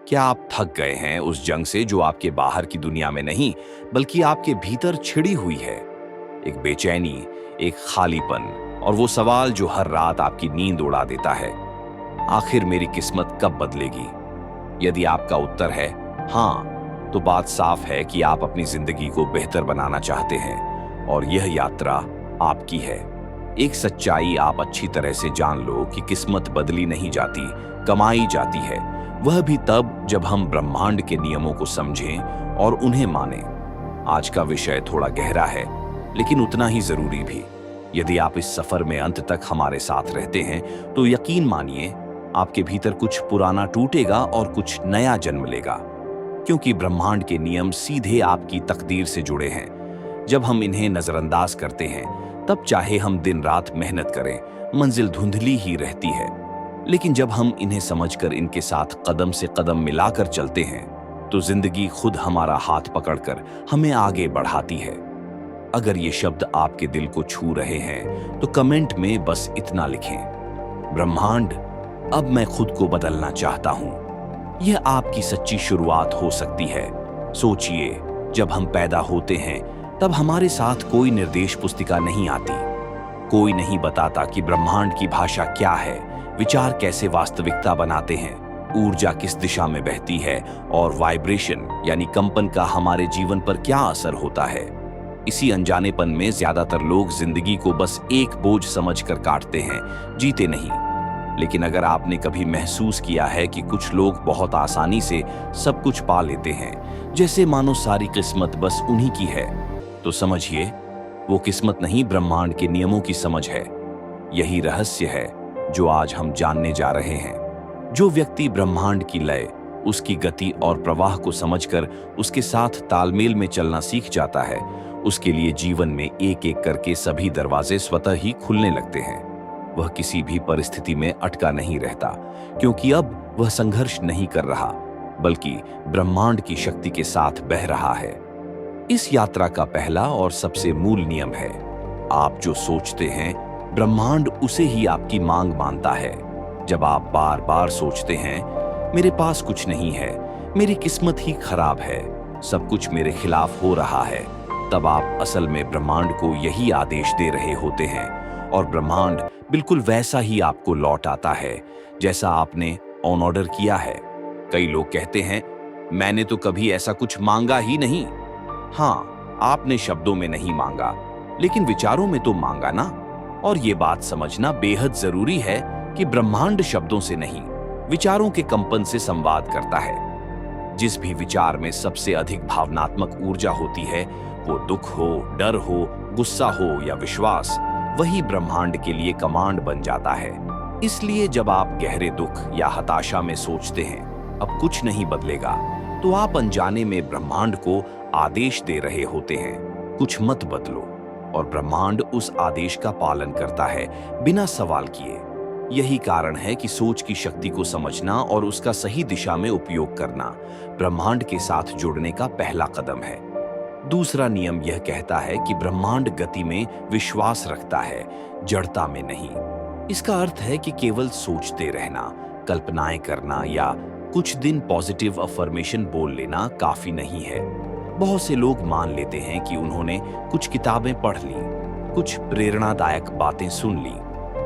क्या आप थक गए हैं उस जंग से जो आपके बाहर की दुनिया में नहीं, बल्कि आपके भीतर छिड़ी हुई है? एक बेचैनी, एक खालीपन और वो सवाल जो हर रात आपकी नींद उड़ा देता है, आखिर मेरी किस्मत कब बदलेगी? यदि आपका उत्तर है हाँ, तो बात साफ है कि आप अपनी जिंदगी को बेहतर बनाना चाहते हैं और यह यात्रा आपकी है। एक सच्चाई आप अच्छी तरह से जान लो कि किस्मत बदली नहीं जाती, कमाई जाती है, वह भी तब जब हम ब्रह्मांड के नियमों को समझें और उन्हें मानें। आज का विषय थोड़ा गहरा है, लेकिन उतना ही जरूरी भी। यदि आप इस सफर में अंत तक हमारे साथ रहते हैं, तो यकीन मानिए आपके भीतर कुछ पुराना टूटेगा और कुछ नया जन्म लेगा। क्योंकि ब्रह्मांड के नियम सीधे आपकी तकदीर से जुड़े हैं। जब हम इन्हें नजरअंदाज करते हैं, तब चाहे हम दिन रात मेहनत करें, मंजिल धुंधली ही रहती है। लेकिन जब हम इन्हें समझकर इनके साथ कदम से कदम मिलाकर चलते हैं, तो जिंदगी खुद हमारा हाथ पकड़कर हमें आगे बढ़ाती है। अगर ये शब्द आपके दिल को छू रहे हैं, तो कमेंट में बस इतना लिखें, ब्रह्मांड, अब मैं खुद को बदलना चाहता हूं। यह आपकी सच्ची शुरुआत हो सकती है। सोचिए, जब हम पैदा होते हैं, तब हमारे साथ कोई निर्देश पुस्तिका नहीं आती। कोई नहीं बताता कि ब्रह्मांड की भाषा क्या है, विचार कैसे वास्तविकता बनाते हैं, ऊर्जा किस दिशा में बहती है और वाइब्रेशन यानी कंपन का हमारे जीवन पर क्या असर होता है। इसी अनजानेपन में ज्यादातर लोग जिंदगी को बस एक बोझ समझकर काटते हैं, जीते नहीं। लेकिन अगर आपने कभी महसूस किया है कि कुछ लोग बहुत आसानी से सब कुछ पा लेते हैं, जैसे मानो सारी किस्मत बस उन्हीं की है, तो समझिए वो किस्मत नहीं, ब्रह्मांड के नियमों की समझ है। यही रहस्य है जो आज हम जानने जा रहे हैं। जो व्यक्ति ब्रह्मांड की लय, उसकी गति और प्रवाह को समझकर उसके साथ तालमेल में चलना सीख जाता है, उसके लिए जीवन में एक एक करके सभी दरवाजे स्वतः ही खुलने लगते हैं। वह किसी भी परिस्थिति में अटका नहीं रहता, क्योंकि अब वह संघर्ष नहीं कर रहा, बल्कि ब्रह्मांड की शक्ति के साथ बह रहा है। इस यात्रा का पहला और सबसे मूल नियम है, आप जो सोचते हैं, ब्रह्मांड उसे ही आपकी मांग मानता है। जब आप बार बार सोचते हैं, मेरे पास कुछ नहीं है, मेरी किस्मत ही खराब है, सब कुछ मेरे खिलाफ हो रहा है, तब आप असल में ब्रह्मांड को यही आदेश दे रहे होते हैं और ब्रह्मांड बिल्कुल वैसा ही आपको लौट आता है जैसा आपने ऑन ऑर्डर किया है। कई लोग कहते हैं, मैंने तो कभी ऐसा कुछ मांगा ही नहीं। हाँ, आपने शब्दों में नहीं मांगा, लेकिन विचारों में तो मांगा ना। और ये बात समझना बेहद जरूरी है कि ब्रह्मांड शब्दों से नहीं, विचारों के कंपन से संवाद करता है। जिस भी विचार में सबसे अधिक भावनात्मक ऊर्जा होती है, वो दुख हो, डर हो, गुस्सा हो या विश्वास, वही ब्रह्मांड के लिए कमांड बन जाता है। इसलिए जब आप गहरे दुख या हताशा में सोचते हैं अब कुछ नहीं बदलेगा, तो आप अनजाने में ब्रह्मांड को आदेश दे रहे होते हैं, कुछ मत बदलो। और ब्रह्मांड उस आदेश का पालन करता है बिना सवाल किए। यही कारण है कि सोच की शक्ति को समझना और उसका सही दिशा में उपयोग करना ब्रह्मांड के साथ जुड़ने का पहला कदम है। दूसरा नियम यह कहता है कि ब्रह्मांड गति में विश्वास रखता है, जड़ता में नहीं। इसका अर्थ है कि केवल सोचते रहना, कल्पनाएं करना या कुछ दिन पॉजिटिव अफर्मेशन बोल लेना काफी नहीं है। बहुत से लोग मान लेते हैं कि उन्होंने कुछ किताबें पढ़ ली, कुछ प्रेरणादायक बातें सुन ली,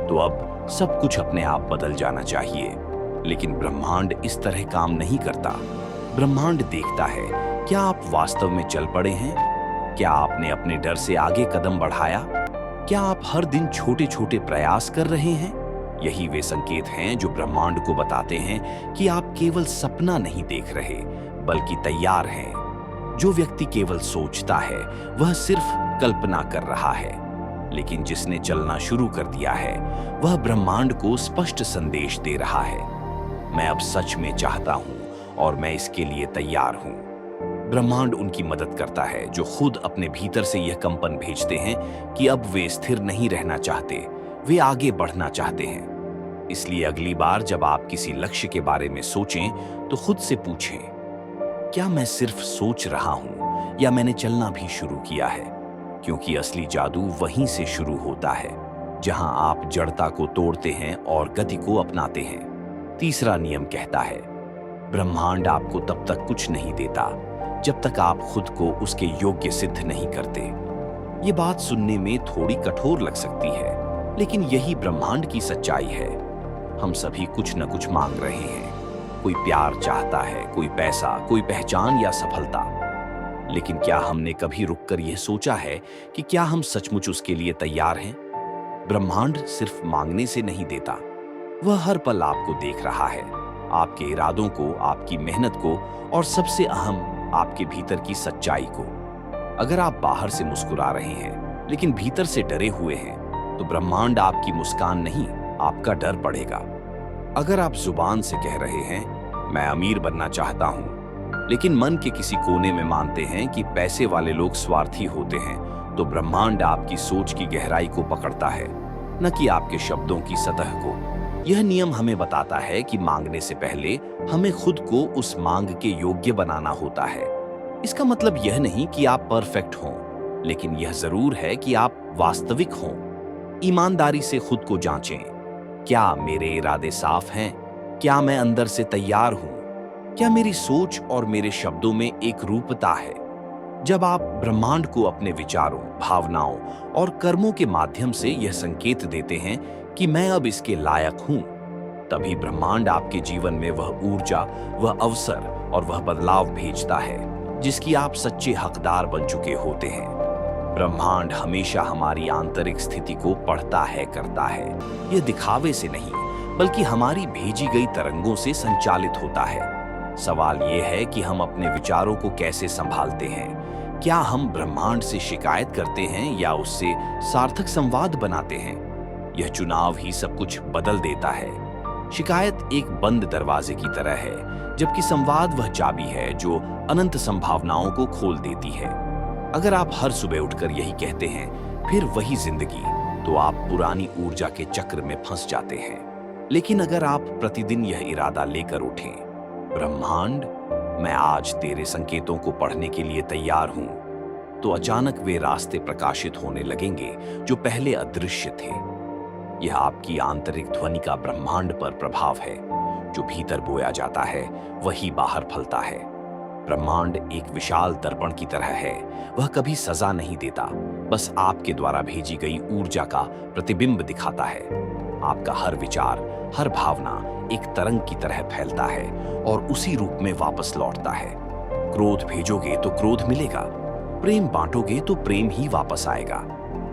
तो अब सब कुछ अपने आप बदल जाना चाहिए। लेकिन ब्रह्मांड इस तरह काम नहीं करता। ब्रह्मांड देखता है, क्या आप वास्तव में चल पड़े हैं? क्या आपने अपने डर से आगे कदम बढ़ाया? क्या आप हर दिन छोटे छोटे प्रयास कर रहे हैं? यही वे संकेत हैं जो ब्रह्मांड को बताते हैं कि आप केवल सपना नहीं देख रहे, बल्कि तैयार हैं। जो व्यक्ति केवल सोचता है, वह सिर्फ कल्पना कर रहा है, लेकिन जिसने चलना शुरू कर दिया है, वह ब्रह्मांड को स्पष्ट संदेश दे रहा है, मैं अब सच में चाहता हूं और मैं इसके लिए तैयार हूं। ब्रह्मांड उनकी मदद करता है जो खुद अपने भीतर से यह कंपन भेजते हैं कि अब वे स्थिर नहीं रहना चाहते, वे आगे बढ़ना चाहते हैं। इसलिए अगली बार जब आप किसी लक्ष्य के बारे में सोचें, तो खुद से पूछें, क्या मैं सिर्फ सोच रहा हूं या मैंने चलना भी शुरू किया है? क्योंकि असली जादू वहीं से शुरू होता है, जहां आप जड़ता को तोड़ते हैं और गति को अपनाते हैं। तीसरा नियम कहता है, ब्रह्मांड आपको तब तक कुछ नहीं देता जब तक आप खुद को उसके योग्य सिद्ध नहीं करते। ये बात सुनने में थोड़ी कठोर लग सकती है, लेकिन यही ब्रह्मांड की सच्चाई है। हम सभी कुछ न कुछ मांग रहे हैं। कोई प्यार चाहता है, कोई पैसा, कोई पहचान या सफलता। लेकिन क्या हमने कभी रुककर यह सोचा है कि क्या हम सचमुच उसके लिए तैयार हैं? ब्रह्मांड सिर्फ मांगने से नहीं देता, वह हर पल आपको देख रहा है, आपके इरादों को, आपकी मेहनत को और सबसे अहम आपके भीतर की सच्चाई को। अगर आप बाहर से मुस्कुरा रहे हैं लेकिन भीतर से डरे हुए हैं, तो ब्रह्मांड आपकी मुस्कान नहीं, आपका डर पढ़ेगा। अगर आप जुबान से कह रहे हैं मैं अमीर बनना चाहता हूं, लेकिन मन के किसी कोने में मानते हैं कि पैसे वाले लोग स्वार्थी होते हैं, तो ब्रह्मांड आपकी सोच की गहराई को पकड़ता है, न कि आपके शब्दों की सतह को। यह नियम हमें बताता है कि मांगने से पहले हमें खुद को उस मांग के योग्य बनाना होता है। इसका मतलब यह नहीं कि आप परफेक्ट हों, लेकिन यह जरूर है कि आप वास्तविक हों। ईमानदारी से खुद को जांचें। क्या मेरे इरादे साफ हैं? क्या मैं अंदर से तैयार हूं? क्या मेरी सोच और मेरे शब्दों में एक रूपता है? जब आप ब्रह्मांड को अपने विचारों, भावनाओं और कर्मों के माध्यम से यह संकेत देते हैं कि मैं अब इसके लायक हूं, तभी ब्रह्मांड आपके जीवन में वह ऊर्जा, वह अवसर और वह बदलाव भेजता है जिसकी आप सच्चे हकदार बन चुके होते हैं। ब्रह्मांड हमेशा हमारी आंतरिक स्थिति को पढ़ता है, करता है। यह दिखावे से नहीं, बल्कि हमारी भेजी गई तरंगों से संचालित होता है। सवाल यह है कि हम अपने विचारों को कैसे संभालते हैं। क्या हम ब्रह्मांड से शिकायत करते हैं या उससे सार्थक संवाद बनाते हैं? यह चुनाव ही सब कुछ बदल देता है। शिकायत एक बंद दरवाजे की तरह है, जबकि संवाद वह चाबी है जो अनंत संभावनाओं को खोल देती है। अगर आप हर सुबह उठकर यही कहते हैं, फिर वही जिंदगी, तो आप पुरानी ऊर्जा के चक्र में फंस जाते हैं। लेकिन अगर आप प्रतिदिन यह इरादा लेकर उठें, ब्रह्मांड, मैं आज तेरे संकेतों को पढ़ने के लिए तैयार हूं, तो अचानक वे रास्ते प्रकाशित होने लगेंगे जो पहले अदृश्य थे। यह आपकी आंतरिक ध्वनि का ब्रह्मांड पर प्रभाव है। जो भीतर बोया जाता है वही बाहर फलता है। ब्रह्मांड एक विशाल दर्पण की तरह है। वह कभी सजा नहीं देता, बस आपके द्वारा भेजी गई ऊर्जा का प्रतिबिंब दिखाता है। आपका हर विचार, हर भावना एक तरंग की तरह फैलता है और उसी रूप में वापस लौटता है। क्रोध भेजोगे तो क्रोध मिलेगा, प्रेम बांटोगे तो प्रेम ही वापस आएगा।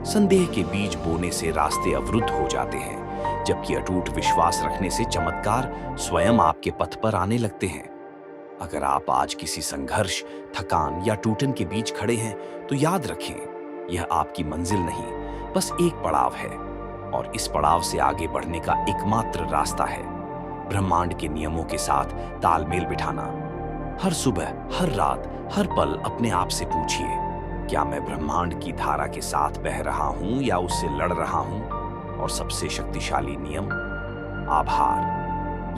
संदेह के बीज बोने से रास्ते अवरुद्ध हो जाते हैं, जबकि अटूट विश्वास रखने से चमत्कार स्वयं आपके पथ पर आने लगते हैं। अगर आप आज किसी संघर्ष, थकान या टूटन के बीच खड़े हैं, तो याद रखें, यह आपकी मंजिल नहीं, बस एक पड़ाव है, और इस पड़ाव से आगे बढ़ने का एकमात्र रास्ता है ब्रह्मांड के नियमों के साथ तालमेल बिठाना। हर सुबह, हर रात, हर पल अपने आप से पूछिए, क्या मैं ब्रह्मांड की धारा के साथ बह रहा हूं या उससे लड़ रहा हूं? और सबसे शक्तिशाली नियम, आभार।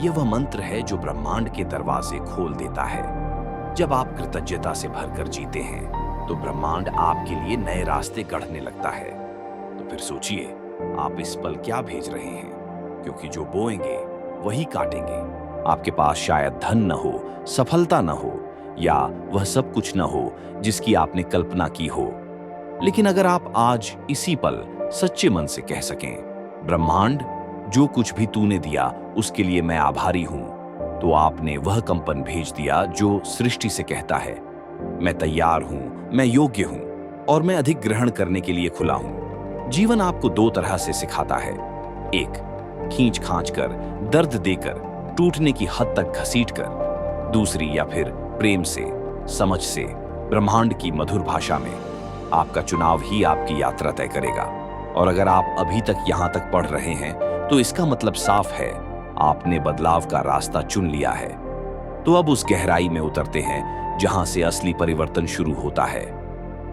यह वह मंत्र है जो ब्रह्मांड के दरवाजे खोल देता है। जब आप कृतज्ञता से भरकर जीते हैं, तो ब्रह्मांड आपके लिए नए रास्ते गढ़ने लगता है। तो फिर सोचिए, आप इस पल क्या भेज रहे हैं, क्योंकि जो बोएंगे वही काटेंगे। आपके पास शायद धन न हो, सफलता न हो, या वह सब कुछ न हो जिसकी आपने कल्पना की हो, लेकिन अगर आप आज इसी पल सच्चे मन से कह सकें, ब्रह्मांड, जो कुछ भी तूने दिया उसके लिए मैं आभारी हूं, तो आपने वह कंपन भेज दिया जो सृष्टि से कहता है, मैं तैयार हूं, मैं योग्य हूं और मैं अधिक ग्रहण करने के लिए खुला हूं। जीवन आपको दो तरह से सिखाता है, एक खींच खांच कर, दर्द देकर, टूटने की हद तक घसीट कर, दूसरी या फिर प्रेम से, समझ से, ब्रह्मांड की मधुर भाषा में। आपका चुनाव ही आपकी यात्रा तय करेगा। और अगर आप अभी तक यहां तक पढ़ रहे हैं, तो इसका मतलब साफ है, आपने बदलाव का रास्ता चुन लिया है। तो अब उस गहराई में उतरते हैं जहां से असली परिवर्तन शुरू होता है।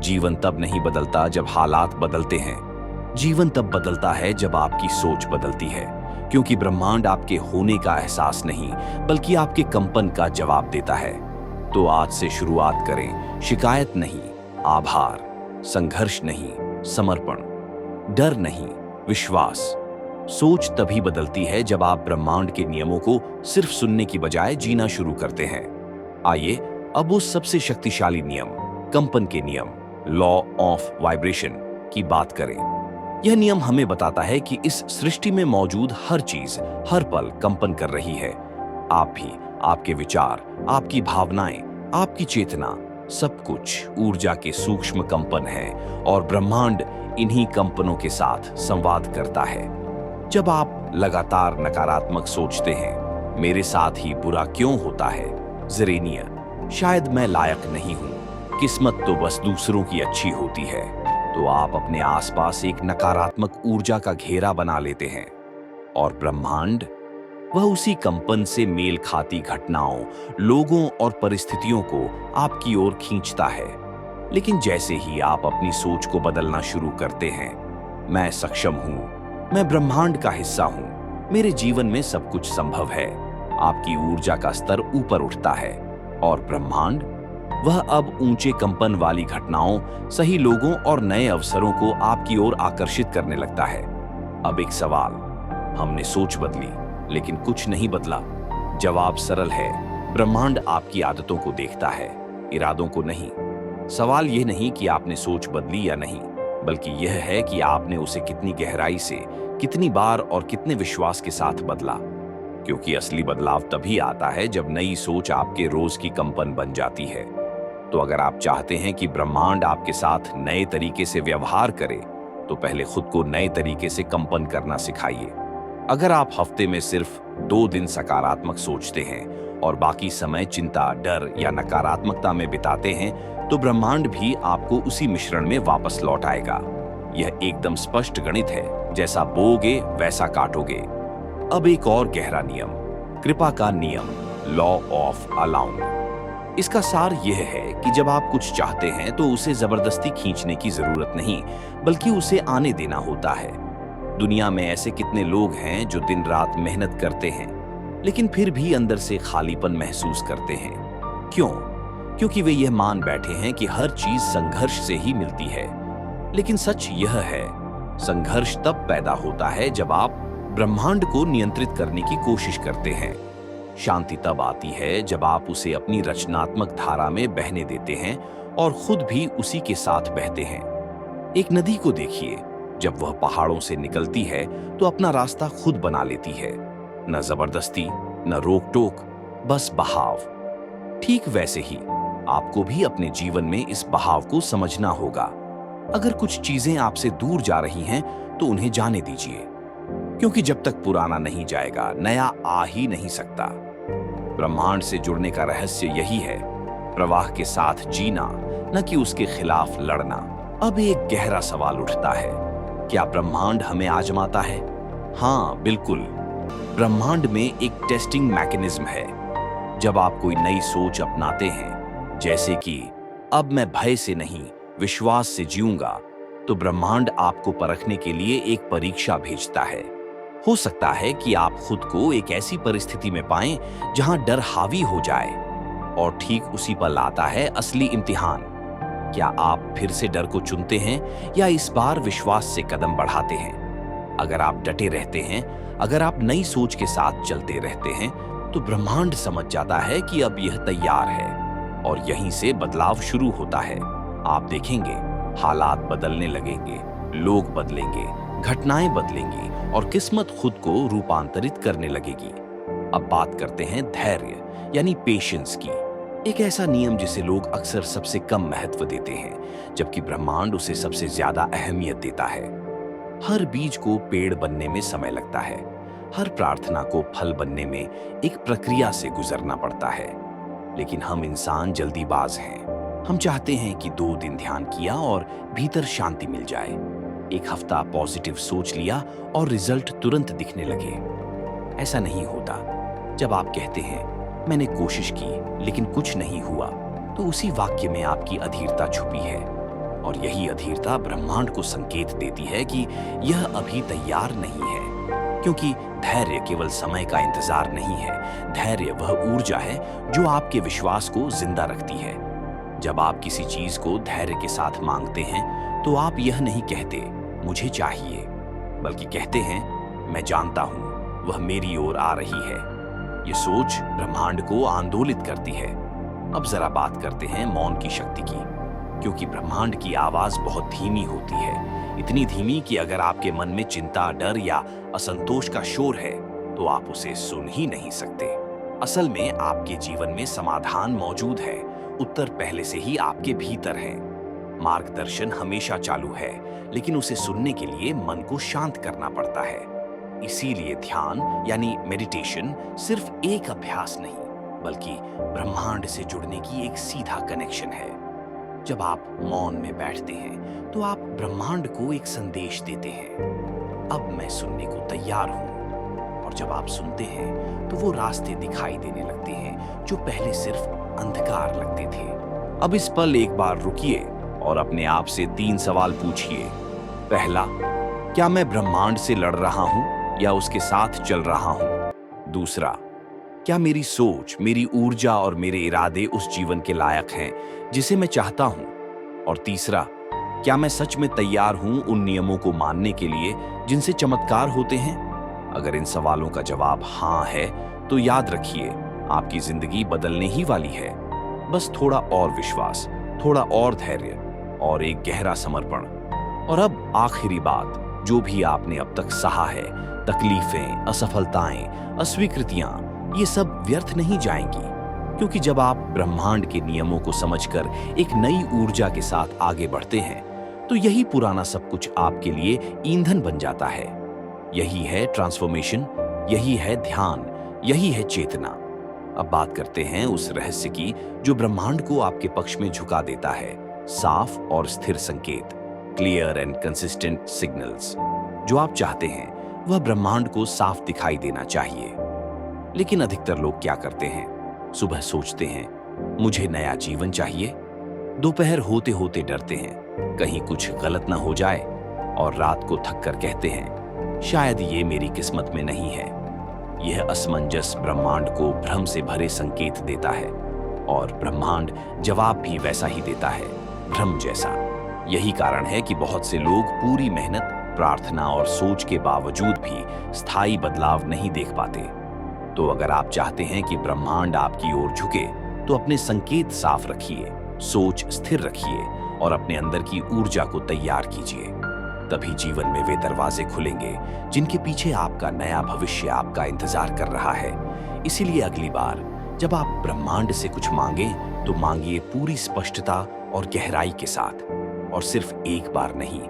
जीवन तब नहीं बदलता जब हालात बदलते हैं, जीवन तब बदलता है जब आपकी सोच बदलती है, क्योंकि ब्रह्मांड आपके होने का एहसास नहीं, बल्कि आपके कंपन का जवाब देता है। तो आज से शुरुआत करें, शिकायत नहीं, आभार, संघर्ष नहीं, समर्पण, डर नहीं, विश्वास। सोच तभी बदलती है जब आप ब्रह्मांड के नियमों को सिर्फ सुनने की बजाय जीना शुरू करते हैं। आइए अब उस सबसे शक्तिशाली नियम, कंपन के नियम, लॉ ऑफ वाइब्रेशन की बात करें। यह नियम हमें बताता है कि इस सृष्टि में मौजूद हर चीज हर पल कंपन कर रही है। आप भी, आपके विचार, आपकी भावनाएं, आपकी चेतना, सब कुछ ऊर्जा के सूक्ष्म कंपन है और ब्रह्मांड इन्हीं कंपनों के साथ संवाद करता है। जब आप लगातार नकारात्मक सोचते हैं, मेरे साथ ही बुरा क्यों होता है, ज़ेरेनिया, शायद मैं लायक नहीं हूं, किस्मत तो बस दूसरों की अच्छी होती है, तो आप अपने आसपास एक नकारात्मक ऊर्जा का घेरा बना लेते हैं। और ब्रह्मांड, वह उसी कंपन से मेल खाती घटनाओं, लोगों और परिस्थितियों को आपकी ओर खींचता है। लेकिन जैसे ही आप अपनी सोच को बदलना शुरू करते हैं, मैं सक्षम हूं, मैं ब्रह्मांड का हिस्सा हूं, मेरे जीवन में सब कुछ संभव है, आपकी ऊर्जा का स्तर ऊपर उठता है और ब्रह्मांड, वह अब ऊंचे कंपन वाली घटनाओं, सही लोगों और नए अवसरों को आपकी ओर आकर्षित करने लगता है। अब एक सवाल, हमने सोच बदली लेकिन कुछ नहीं बदला। जवाब सरल है, ब्रह्मांड आपकी आदतों को देखता है, इरादों को नहीं। सवाल यह नहीं कि आपने सोच बदली या नहीं, बल्कि यह है कि आपने उसे कितनी गहराई से, कितनी बार और कितने विश्वास के साथ बदला। क्योंकि असली बदलाव तभी आता है जब नई सोच आपके रोज की कंपन बन जाती है। तो अगर आप चाहते हैं कि ब्रह्मांड आपके साथ नए तरीके से व्यवहार करे, तो पहले खुद को नए तरीके से कंपन करना सिखाइए। अगर आप हफ्ते में सिर्फ 2 दिन सकारात्मक सोचते हैं और बाकी समय चिंता, डर या नकारात्मकता में बिताते हैं, तो ब्रह्मांड भी आपको उसी मिश्रण में वापस लौट आएगा। यह एकदम स्पष्ट गणित है, जैसा बोओगे वैसा काटोगे। अब एक और गहरा नियम, कृपा का नियम, लॉ ऑफ अलाउंग। इसका सार यह है कि जब आप कुछ चाहते हैं तो उसे जबरदस्ती खींचने की जरूरत नहीं, बल्कि उसे आने देना होता है। दुनिया में ऐसे कितने लोग हैं जो दिन रात मेहनत करते हैं, लेकिन फिर भी अंदर से खालीपन महसूस करते हैं। क्यों? क्योंकि वे यह मान बैठे हैं कि हर चीज संघर्ष से ही मिलती है। लेकिन सच यह है, संघर्ष तब पैदा होता है जब आप ब्रह्मांड को नियंत्रित करने की कोशिश करते हैं। शांति तब आती है जब आप उसे अपनी रचनात्मक धारा में बहने देते हैं और खुद भी उसी के साथ बहते हैं। एक नदी को देखिए, जब वह पहाड़ों से निकलती है तो अपना रास्ता खुद बना लेती है, न जबरदस्ती, न रोक टोक, बस बहाव। ठीक वैसे ही आपको भी अपने जीवन में इस बहाव को समझना होगा। अगर कुछ चीजें आपसे दूर जा रही हैं, तो उन्हें जाने दीजिए, क्योंकि जब तक पुराना नहीं जाएगा, नया आ ही नहीं सकता। ब्रह्मांड से जुड़ने का रहस्य यही है, प्रवाह के साथ जीना, न कि उसके खिलाफ लड़ना। अब एक गहरा सवाल उठता है, क्या ब्रह्मांड हमें आजमाता है? हाँ, बिल्कुल। ब्रह्मांड में एक टेस्टिंग मैकेनिज्म है। जब आप कोई नई सोच अपनाते हैं, जैसे कि अब मैं भय से नहीं, विश्वास से जीऊंगा, तो ब्रह्मांड आपको परखने के लिए एक परीक्षा भेजता है। हो सकता है कि आप खुद को एक ऐसी परिस्थिति में पाएं जहां डर हावी हो जाए, और ठीक उसी पल आता है असली इम्तिहान। क्या आप फिर से डर को चुनते हैं या इस बार विश्वास से कदम बढ़ाते हैं? अगर आप डटे रहते हैं, अगर आप नई सोच के साथ चलते रहते हैं, तो ब्रह्मांड समझ जाता है कि अब यह तैयार है, और यहीं से बदलाव शुरू होता है। आप देखेंगे, हालात बदलने लगेंगे, लोग बदलेंगे, घटनाएं बदलेंगी और किस्मत खुद को रूपांतरित करने लगेगी। अब बात करते हैं धैर्य यानी पेशेंस की। एक ऐसा नियम जिसे लोग अक्सर सबसे कम महत्व देते हैं, जबकि ब्रह्मांड उसे सबसे ज्यादा अहमियत देता है। हर बीज को पेड़ बनने में समय लगता है, हर प्रार्थना को फल बनने में एक प्रक्रिया से गुजरना पड़ता है। लेकिन हम इंसान जल्दीबाज हैं। हम चाहते हैं कि 2 दिन ध्यान किया और भीतर शांति मिल जाए, 1 हफ्ता पॉजिटिव सोच लिया और रिजल्ट तुरंत दिखने लगे। ऐसा नहीं होता। जब आप कहते हैं मैंने कोशिश की लेकिन कुछ नहीं हुआ, तो उसी वाक्य में आपकी अधीरता छुपी है, और यही अधीरता ब्रह्मांड को संकेत देती है कि यह अभी तैयार नहीं है। क्योंकि धैर्य केवल समय का इंतजार नहीं है, धैर्य वह ऊर्जा है जो आपके विश्वास को जिंदा रखती है। जब आप किसी चीज को धैर्य के साथ मांगते हैं, तो आप यह नहीं कहते मुझे चाहिए, बल्कि कहते हैं मैं जानता हूं वह मेरी ओर आ रही है। ये सोच ब्रह्मांड को आंदोलित करती है। अब जरा बात करते हैं मौन की शक्ति की, क्योंकि ब्रह्मांड की आवाज बहुत धीमी होती है, इतनी धीमी कि अगर आपके मन में चिंता, डर या असंतोष का शोर है तो आप उसे सुन ही नहीं सकते। असल में आपके जीवन में समाधान मौजूद है, उत्तर पहले से ही आपके भीतर है। मार्गदर्शन हमेशा चालू है, लेकिन उसे सुनने के लिए मन को शांत करना पड़ता है। इसीलिए ध्यान यानी मेडिटेशन सिर्फ एक अभ्यास नहीं, बल्कि ब्रह्मांड से जुड़ने की एक सीधा कनेक्शन है। जब आप मौन में बैठते हैं तो आप ब्रह्मांड को एक संदेश देते हैं, अब मैं सुनने को तैयार हूं। और जब आप सुनते हैं तो वो रास्ते दिखाई देने लगते हैं जो पहले सिर्फ अंधकार लगते थे। अब इस पल एक बार रुकिए और अपने आप से 3 सवाल पूछिए। पहला, क्या मैं ब्रह्मांड से लड़ रहा हूं या उसके साथ चल रहा हूं? दूसरा, क्या मेरी सोच, मेरी ऊर्जा और मेरे इरादे उस जीवन के लायक हैं जिसे मैं चाहता हूं? और तीसरा, क्या मैं सच में तैयार हूं उन नियमों को मानने के लिए जिनसे चमत्कार होते हैं? अगर इन सवालों का जवाब हाँ है तो याद रखिए, आपकी जिंदगी बदलने ही वाली है। बस थोड़ा और विश्वास, थोड़ा और धैर्य और एक गहरा समर्पण। और अब आखिरी बात, जो भी आपने अब तक सहा है, तकलीफें, असफलताएं, अस्वीकृतियां, ये सब व्यर्थ नहीं जाएंगी, क्योंकि जब आप ब्रह्मांड के नियमों को समझकर एक नई ऊर्जा के साथ आगे बढ़ते हैं तो यही पुराना सब कुछ आपके लिए ईंधन बन जाता है। यही है ट्रांसफॉर्मेशन, यही है ध्यान, यही है चेतना। अब बात करते हैं उस रहस्य की जो ब्रह्मांड को आपके पक्ष में झुका देता है। साफ और स्थिर संकेत, क्लियर एंड कंसिस्टेंट सिग्नल्स। जो आप चाहते हैं वह ब्रह्मांड को साफ दिखाई देना चाहिए। लेकिन अधिकतर लोग क्या करते हैं? सुबह सोचते हैं मुझे नया जीवन चाहिए, दोपहर होते होते डरते हैं कहीं कुछ गलत ना हो जाए, और रात को थक कर कहते हैं शायद ये मेरी किस्मत में नहीं है। यह असमंजस ब्रह्मांड को भ्रम से भरे संकेत देता है, और ब्रह्मांड जवाब भी वैसा ही देता है, भ्रम जैसा। यही कारण है कि बहुत से लोग पूरी मेहनत, प्रार्थना और सोच के बावजूद भी स्थायी बदलाव नहीं देख पाते। तो अगर आप चाहते हैं कि ब्रह्मांड आपकी ओर झुके तो अपने संकेत साफ रखिए, सोच स्थिर रखिए और अपने अंदर की ऊर्जा को तैयार कीजिए। तभी जीवन में वे दरवाजे खुलेंगे जिनके पीछे आपका नया भविष्य आपका इंतजार कर रहा है। इसीलिए अगली बार जब आप ब्रह्मांड से कुछ मांगे तो मांगिए पूरी स्पष्टता और गहराई के साथ, और सिर्फ एक बार नहीं,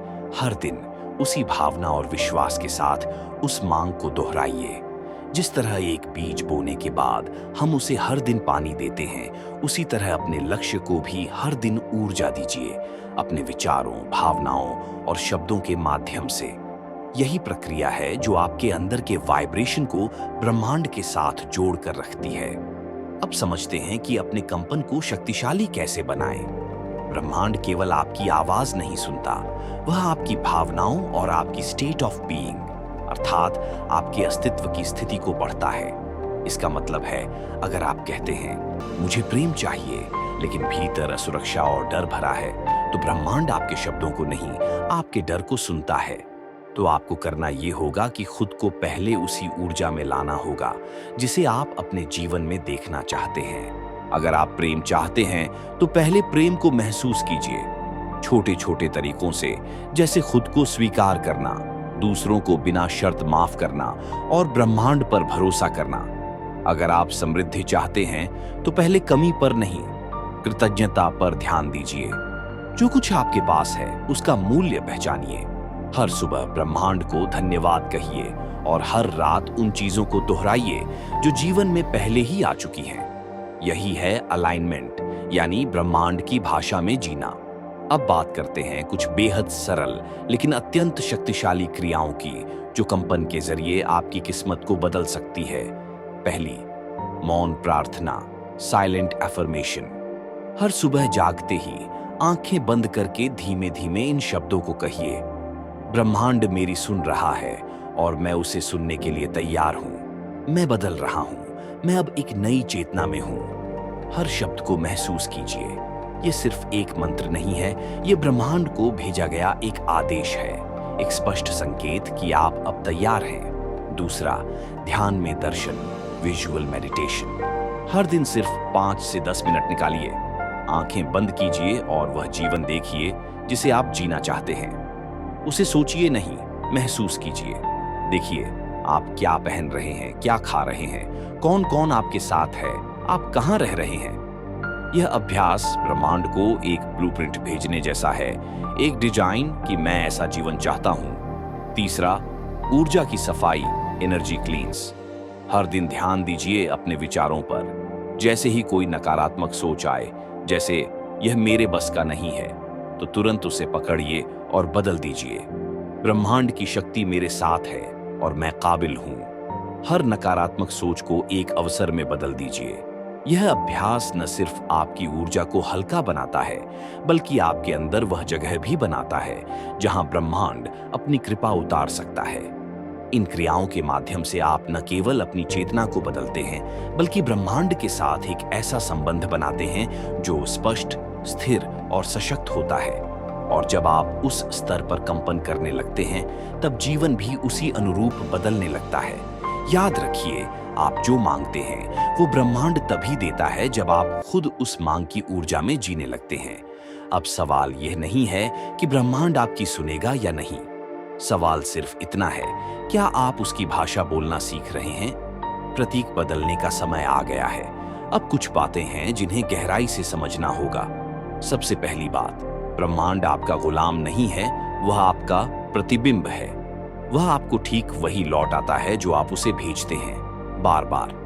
हर दिन उसी भावना और विश्वास के साथ उस मांग को दोहराइए। जिस तरह एक बीज बोने के बाद हम उसे हर दिन पानी देते हैं, उसी तरह अपने लक्ष्य को भी हर दिन ऊर्जा दीजिए, अपने विचारों, भावनाओं और शब्दों के माध्यम से। यही प्रक्रिया है जो आपके अंदर के वाइब्रेशन को ब्रह्मांड के साथ जोड़ कर रखती है। अब समझते हैं कि अपने कंपन को शक्तिशाली कैसे बनाएं। ब्रह्मांड केवल आपकी आवाज नहीं सुनता, वह आपकी भावनाओं और आपकी स्टेट ऑफ बीइंग अर्थात आपके अस्तित्व की स्थिति को बढ़ता है। इसका मतलब है, अगर आप कहते हैं मुझे प्रेम चाहिए लेकिन भीतर असुरक्षा और डर भरा है, तो ब्रह्मांड आपके शब्दों को नहीं, आपके डर को सुनता है। तो आपको करना यह होगा कि खुद को पहले उसी ऊर्जा में लाना होगा जिसे आप अपने जीवन में देखना चाहते हैं। अगर आप प्रेम चाहते हैं तो पहले प्रेम को महसूस कीजिए, छोटे छोटे तरीकों से, जैसे खुद को स्वीकार करना, दूसरों को बिना शर्त माफ करना और ब्रह्मांड पर भरोसा करना। अगर आप समृद्धि चाहते हैं तो पहले कमी पर नहीं, कृतज्ञता पर ध्यान दीजिए। जो कुछ आपके पास है उसका मूल्य पहचानिए। हर सुबह ब्रह्मांड को धन्यवाद कहिए और हर रात उन चीजों को दोहराइए जो जीवन में पहले ही आ चुकी हैं। यही है अलाइनमेंट, यानी ब्रह्मांड की भाषा में जीना। अब बात करते हैं कुछ बेहद सरल लेकिन अत्यंत शक्तिशाली क्रियाओं की जो कंपन के जरिए आपकी किस्मत को बदल सकती है। पहली, मौन प्रार्थना, साइलेंट अफर्मेशन। हर सुबह जागते ही आंखें बंद करके धीमे धीमे इन शब्दों को कहिए, ब्रह्मांड मेरी सुन रहा है और मैं उसे सुनने के लिए तैयार हूं। मैं बदल रहा हूं, मैं अब एक नई चेतना में हूं। हर शब्द को महसूस कीजिए। ये सिर्फ एक मंत्र नहीं है, ये ब्रह्मांड को भेजा गया एक आदेश है, एक स्पष्ट संकेत कि आप अब तैयार हैं। दूसरा, ध्यान में दर्शन, विजुअल मेडिटेशन। हर दिन सिर्फ 5 से 10 मिनट निकालिए। आंखें बंद कीजिए और वह जीवन देखिए जिसे आप जीना चाहते हैं। उसे सोचिए नहीं, महसूस कीजिए। देखिए आप क्या पहन रहे हैं, क्या खा रहे हैं, कौन कौन आपके साथ है, आप कहां रह रहे हैं। यह अभ्यास ब्रह्मांड को एक ब्लूप्रिंट भेजने जैसा है, एक डिजाइन कि मैं ऐसा जीवन चाहता हूं। तीसरा, ऊर्जा की सफाई, एनर्जी क्लींस। हर दिन ध्यान दीजिए अपने विचारों पर। जैसे ही कोई नकारात्मक सोच आए, जैसे यह मेरे बस का नहीं है, तो तुरंत उसे पकड़िए और बदल दीजिए। ब्रह्मांड की शक्ति मेरे साथ है और मैं काबिल हूं। हर नकारात्मक सोच को एक अवसर में बदल दीजिए। यह अभ्यास न सिर्फ आपकी ऊर्जा को हल्का बनाता है, बल्कि आपके अंदर वह जगह भी बनाता है जहां ब्रह्मांड अपनी कृपा उतार सकता है। इन क्रियाओं के माध्यम से आप न केवल अपनी चेतना को बदलते हैं, बल्कि ब्रह्मांड के साथ एक ऐसा संबंध बनाते हैं जो स्पष्ट, स्थिर और सशक्त होता है। और जब आप उस स्तर पर कंपन करने लगते हैं, तब जीवन भी उसी अनुरूप बदलने लगता है। याद रखिए, आप जो मांगते हैं वो ब्रह्मांड तभी देता है जब आप खुद उस मांग की ऊर्जा में जीने लगते हैं। अब सवाल यह नहीं है कि ब्रह्मांड आपकी सुनेगा या नहीं। सवाल सिर्फ इतना है, क्या आप उसकी भाषा बोलना सीख रहे हैं? प्रतीक बदलने का समय आ गया है। अब कुछ बातें हैं जिन्हें गहराई से समझना होगा। सबसे पहली बात, ब्रह्मांड आपका गुलाम नहीं है, वह आपका प्रतिबिंब है। वह आपको ठीक वही लौट आता है जो आप उसे भेजते हैं, बार बार।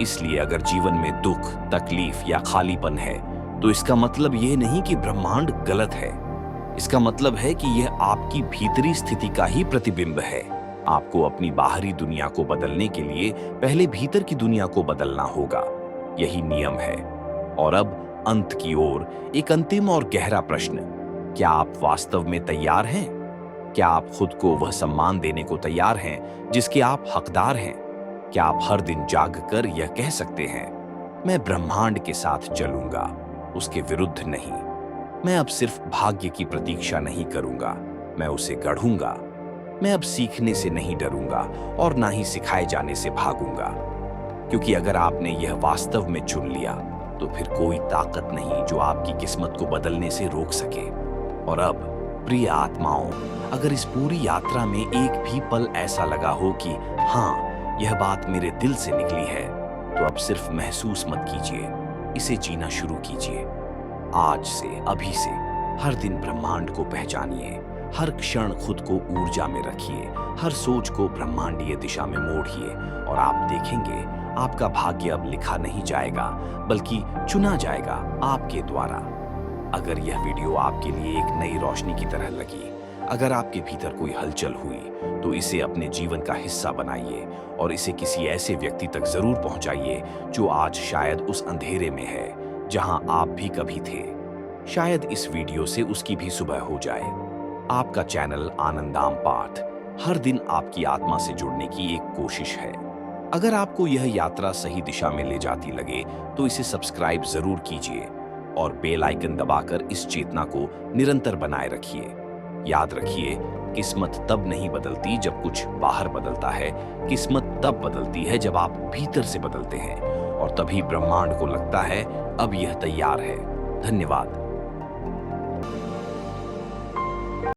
इसलिए अगर जीवन में दुख, तकलीफ या खालीपन है, तो इसका मतलब यह नहीं कि ब्रह्मांड गलत है। इसका मतलब है कि यह आपकी भीतरी स्थिति का ही प्रतिबिंब है। आपको अपनी बाहरी दुनिया को बदलने के लिए पहले भीतर की दुनिया को बदलना होगा। यही नियम है। और अब अंत की ओर एक अंतिम और गहरा प्रश्न, क्या आप वास्तव में तैयार हैं? क्या आप खुद को वह सम्मान देने को तैयार हैं जिसके आप हकदार हैं? क्या आप हर दिन जागकर यह कह सकते हैं, मैं ब्रह्मांड के साथ चलूंगा, उसके विरुद्ध नहीं। मैं अब सिर्फ भाग्य की प्रतीक्षा नहीं करूंगा, मैं उसे गढ़ूंगा। मैं अब सीखने से नहीं डरूंगा और ना ही सिखाए जाने से भागूंगा। क्योंकि अगर आपने यह वास्तव में चुन लिया, तो फिर कोई ताकत नहीं जो आपकी किस्मत को बदलने से रोक सके। और अब प्रिय आत्माओं, अगर इस पूरी यात्रा में एक भी पल ऐसा लगा हो कि हाँ, यह बात मेरे दिल से निकली है, तो अब सिर्फ महसूस मत कीजिए, इसे जीना शुरू कीजिए। आज से, अभी से हर दिन ब्रह्मांड को पहचानिए। हर क्षण खुद को ऊर्जा में रखिए। हर सोच को ब्रह्मांडीय दिशा में मोड़िए और आप देखेंगे आपका भाग्य अब लिखा नहीं जाएगा, बल्कि चुना जाएगा आपके द्वारा। अगर यह वीडियो आपके लिए एक नई रोशनी की तरह लगी, अगर आपके भीतर कोई हलचल हुई, तो इसे अपने जीवन का हिस्सा बनाइए और इसे किसी ऐसे व्यक्ति तक जरूर पहुंचाइए जो आज शायद उस अंधेरे में है जहां आप भी कभी थे। शायद इस वीडियो से उसकी भी सुबह हो जाए। आपका चैनल आनंदाम पाठ हर दिन आपकी आत्मा से जुड़ने की एक कोशिश है। अगर आपको यह यात्रा सही दिशा में ले जाती लगे, तो इसे सब्सक्राइब जरूर कीजिए और बेल आइकन दबाकर इस चेतना को निरंतर बनाए रखिए। याद रखिए, किस्मत तब नहीं बदलती जब कुछ बाहर बदलता है, किस्मत तब बदलती है जब आप भीतर से बदलते हैं, और तभी ब्रह्मांड को लगता है अब यह तैयार है। धन्यवाद।